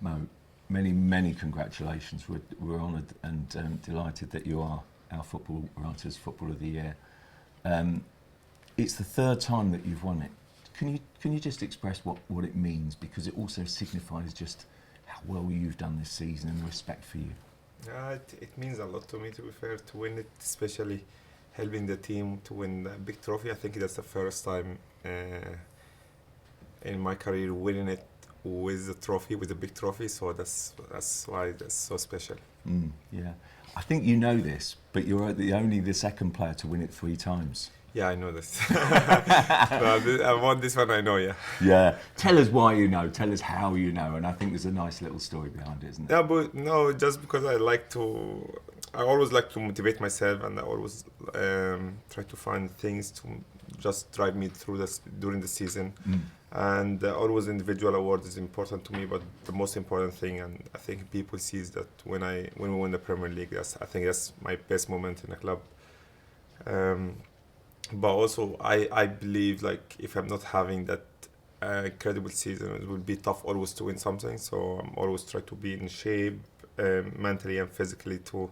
Mo, many congratulations. We're honoured and delighted that you are our Football Writers Football of the Year. It's the third time that you've won it. Can you just express what it means, because it also signifies just how well you've done this season and the respect for you. It means a lot to me, to be fair, to win it, especially helping the team to win a big trophy. I think that's the first time in my career winning it with a trophy, with a big trophy. So that's why that's so special. Yeah, I think you know this, but you're only the second player to win it 3 times. Yeah, I know this. I won this one, I know, yeah. Yeah. Tell us why you know, tell us how you know, and I think there's a nice little story behind it, isn't it? Yeah, but no, just because I always like to motivate myself, and I always try to find things to just drive me through this during the season. And always individual award is important to me, but the most important thing, and I think people sees that when we win the Premier League, I think that's my best moment in the club. But also, I believe, like, if I'm not having that incredible season, it will be tough always to win something. So I'm always trying to be in shape, mentally and physically, to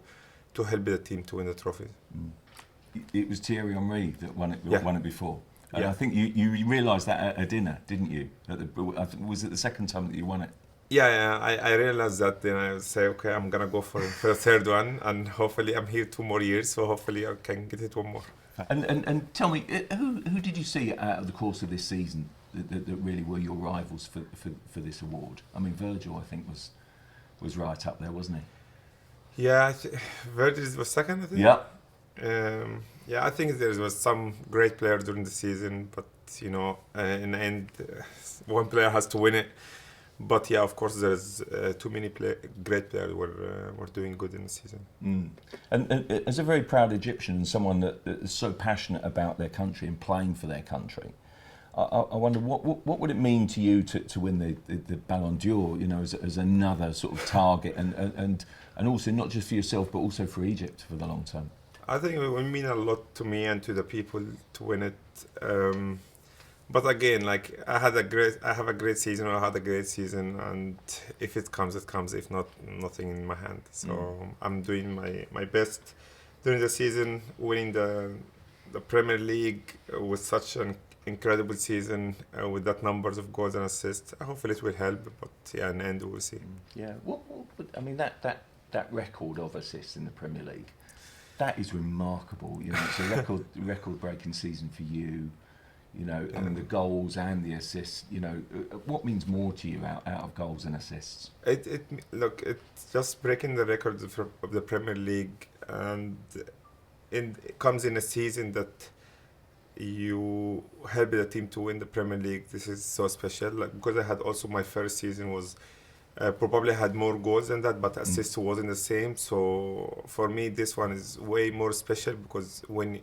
help the team to win the trophy. It was Thierry Henry that won it before. And Yeah. I think you realised that at a dinner, didn't you? Was it the second time that you won it? Yeah, I realized that. Then I say, okay, I'm gonna go for the third one, and hopefully I'm here 2 more years, so hopefully I can get it 1 more. And tell me, who did you see out of the course of this season that really were your rivals for this award? I mean, Virgil, I think, was right up there, wasn't he? Yeah, Virgil was second, I think. Yeah. I think there was some great players during the season, but in the end, one player has to win it. But yeah, of course, there's too many great players were doing good in the season. And as a very proud Egyptian and someone that is so passionate about their country and playing for their country, I wonder what would it mean to you to win the Ballon d'Or? As another sort of target, and also not just for yourself but also for Egypt for the long term. I think it will mean a lot to me and to the people to win it. But again, like, I have a great season, and if it comes, it comes. If not, nothing in my hand. So I'm doing my best during the season, winning the Premier League with such an incredible season, with that numbers of goals and assists. Hopefully it will help, but yeah, in the end we'll see. Yeah, I mean, that record of assists in the Premier League, that is remarkable. It's a record-breaking season for you. I mean, the goals and the assists, what means more to you out of goals and assists? It's just breaking the record of the Premier League, and it comes in a season that you help the team to win the Premier League. This is so special, because I had also my first season was probably had more goals than that, but assists wasn't the same. So for me, this one is way more special, because when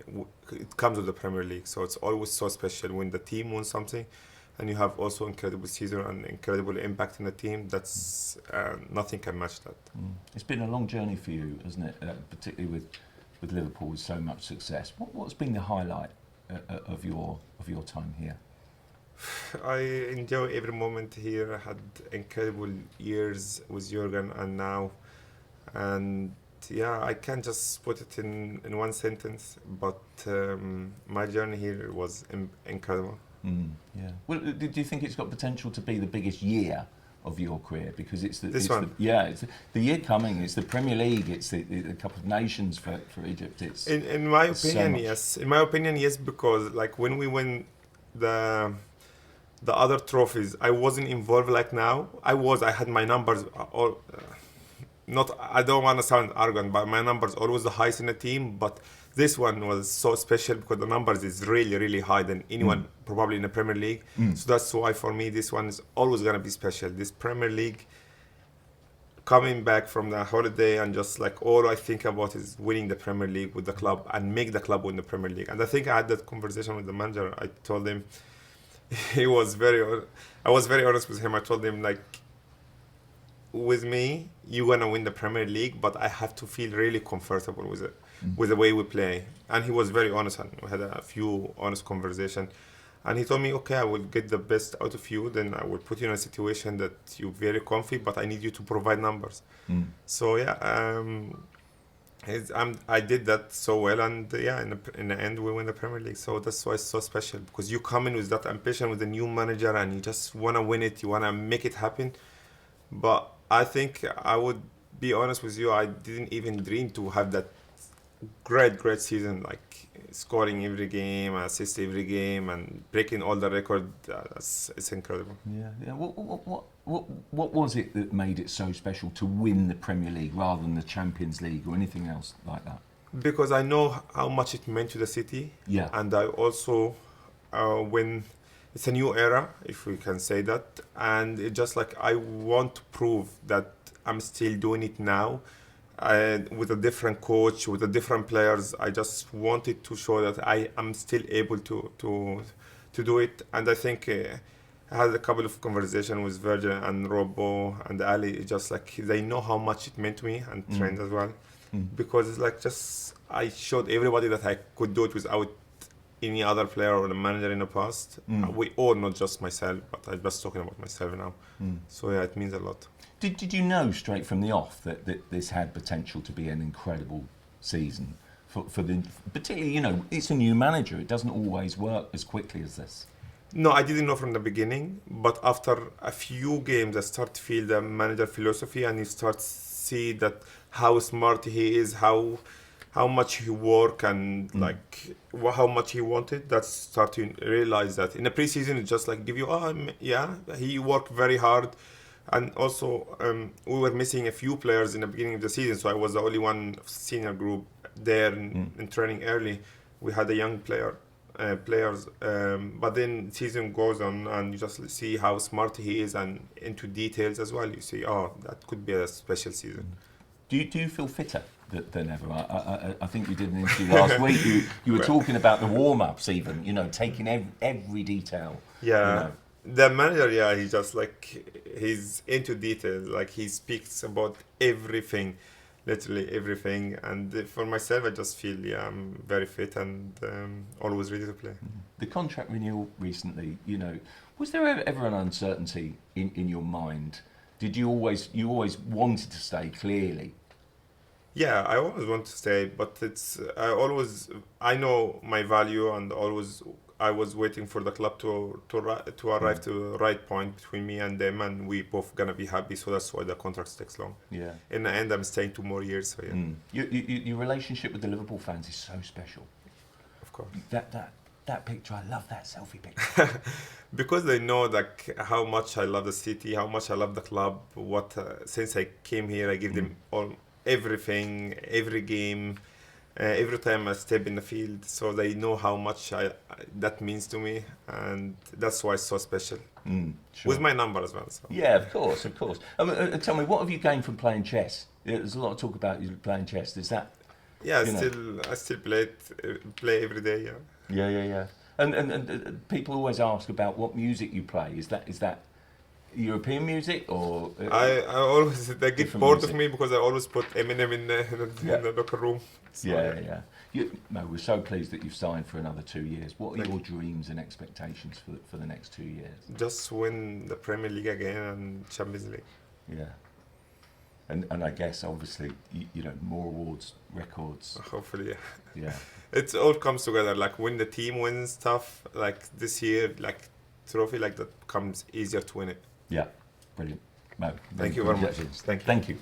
it comes with the Premier League, so it's always so special when the team wins something, and you have also incredible season and incredible impact in the team. That's nothing can match that. It's been a long journey for you, hasn't it? Particularly with Liverpool, with so much success. What's been the highlight of your time here? I enjoy every moment here. I had incredible years with Jurgen and now, and yeah, I can't just put it in one sentence, but my journey here was incredible. Yeah. Well, do you think it's got potential to be the biggest year of your career? Because it's this one. It's the year coming. It's the Premier League. It's the Cup of Nations for Egypt. It's in my opinion, yes. In my opinion, yes, because like when we win the other trophies, I wasn't involved like now. I had my numbers all. I don't want to sound arrogant, but my numbers always the highest in the team. But this one was so special because the numbers is really, really high than anyone probably in the Premier League. So that's why for me this one is always gonna be special. This Premier League, coming back from the holiday, and just like all I think about is winning the Premier League with the club and make the club win the Premier League. And I think I had that conversation with the manager. I told him, I was very honest with him. I told him, like, with me, you're gonna win the Premier League, but I have to feel really comfortable with it, with the way we play. And he was very honest, and we had a few honest conversations. And he told me, okay, I will get the best out of you. Then I will put you in a situation that you're very comfy, but I need you to provide numbers. So yeah, I did that so well, and yeah, in the end we win the Premier League. So that's why it's so special, because you come in with that ambition with the new manager, and you just wanna win it, you wanna make it happen. But I think I would be honest with you, I didn't even dream to have that great season, like scoring every game, assist every game, and breaking all the record. It's incredible. Yeah. What was it that made it so special to win the Premier League rather than the Champions League or anything else like that? Because I know how much it meant to the city. Yeah. And I also, when it's a new era, if we can say that, and it just like I want to prove that I'm still doing it now, with a different coach, with the different players. I just wanted to show that I am still able to do it. And I think I had a couple of conversations with Virgil and Robbo and Ali. Just like they know how much it meant to me, and Trent as well, because it's like just I showed everybody that I could do it without any other player or the manager in the past. We all, not just myself, but I'm just talking about myself now. So yeah, it means a lot. Did you know straight from the off that this had potential to be an incredible season for the, particularly, you know, it's a new manager, it doesn't always work as quickly as this? No, I didn't know from the beginning, but after a few games I start to feel the manager philosophy, and you start to see that how smart he is, how much he work, and like how much he wanted. That's start to realize that in the preseason it's just like give you, yeah, he worked very hard. And also, we were missing a few players in the beginning of the season, so I was the only one senior group there in training early. We had a young players, but then season goes on, and you just see how smart he is, and into details as well. You see, that could be a special season. Do you feel fitter than ever? I think you did an interview last week. You were talking about the warm-ups, even, you know, taking every detail. Yeah. You know. The manager, yeah, he's just like, he's into details. Like he speaks about everything, literally everything. And for myself, I just feel, yeah, I'm very fit and always ready to play. The contract renewal recently, you know, was there ever an uncertainty in your mind? Did you always wanted to stay, clearly? Yeah, I always want to stay, but I know my value, and always I was waiting for the club to arrive to the right point between me and them, and we both gonna be happy. So that's why the contract takes long. Yeah. In the end, I'm staying 2 more years. So yeah. Your relationship with the Liverpool fans is so special. Of course. That picture, I love that selfie picture. Because they know like how much I love the city, how much I love the club. Since I came here, I give them everything, every game. Every time I step in the field, so they know how much that means to me, and that's why it's so special. Sure. With my number as well. So. Yeah, of course. Tell me, what have you gained from playing chess? There's a lot of talk about you playing chess. Is that? Yeah, I still play every day. Yeah. Yeah. And people always ask about what music you play. Is that European music or? I always they get bored music. of me because I always put Eminem in the locker room. So, yeah. We're so pleased that you've signed for another 2 years. What are your dreams and expectations for the next 2 years? Just win the Premier League again and Champions League. Yeah. And I guess obviously you know, more awards, records. Hopefully, yeah. Yeah. It all comes together. Like when the team wins stuff, like this year, like trophy like that comes easier to win it. Yeah, brilliant. Mo, Thank you very much. Thank you.